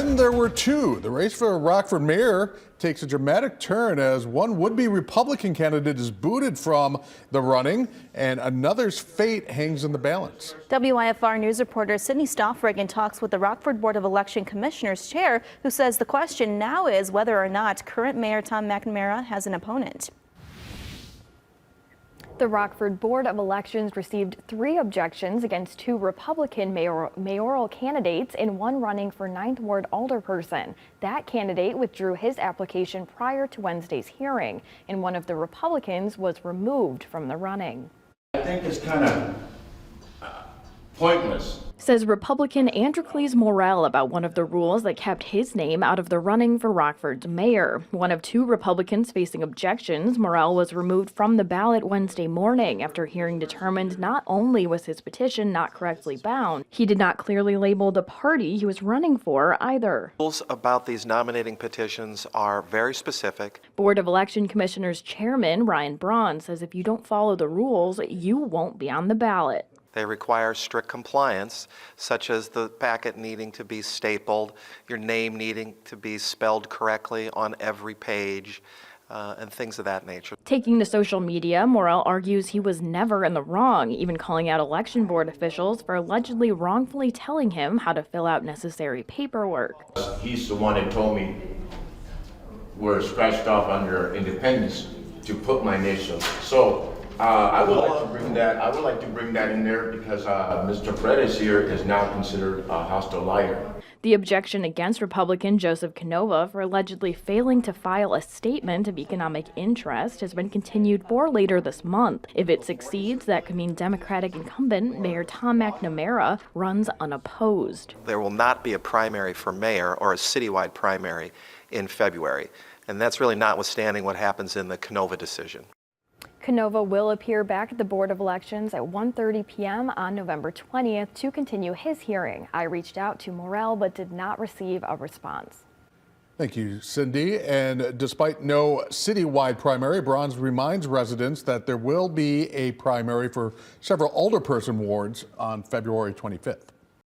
then there were two. The race for Rockford Mayor takes a dramatic turn as one would-be Republican candidate is booted from the running and another's fate hangs in the balance. WIFR News reporter Sydney Stoffregan talks with the Rockford Board of Election Commissioners chair, who says the question now is whether or not current Mayor Tom McNamara has an opponent. The Rockford Board of Elections received 3 objections against 2 Republican mayoral candidates and one running for 9th Ward alderperson. That candidate withdrew his application prior to Wednesday's hearing, and one of the Republicans was removed from the running. I think it's kind of pointless, says Republican Androcles Morel about one of the rules that kept his name out of the running for Rockford's mayor. One of 2 Republicans facing objections, Morel was removed from the ballot Wednesday morning after hearing determined not only was his petition not correctly bound, he did not clearly label the party he was running for either. Rules about these nominating petitions are very specific. Board of Election Commissioners Chairman Ryan Braun says if you don't follow the rules, you won't be on the ballot. They require strict compliance, such as the packet needing to be stapled, your name needing to be spelled correctly on every page, and things of that nature. Taking to social media, Morel argues he was never in the wrong, even calling out election board officials for allegedly wrongfully telling him how to fill out necessary paperwork. he's the one that told me we're scratched off under independence to put my initials. So I would like to bring that. I would like to bring that in there because Mr. Fredis here is now considered a hostile liar. The objection against Republican Joseph Canova for allegedly failing to file a statement of economic interest has been continued for later this month. If it succeeds, that could mean Democratic incumbent Mayor Tom McNamara runs unopposed. There will not be a primary for mayor or a citywide primary in February, and that's really notwithstanding what happens in the Canova decision. Canova will appear back at the Board of Elections at 1:30 p.m. on November 20th to continue his hearing. I reached out to Morel but did not receive a response. Thank you, Cindy. And despite no citywide primary, Braun reminds residents that there will be a primary for several alderperson wards on February 25th.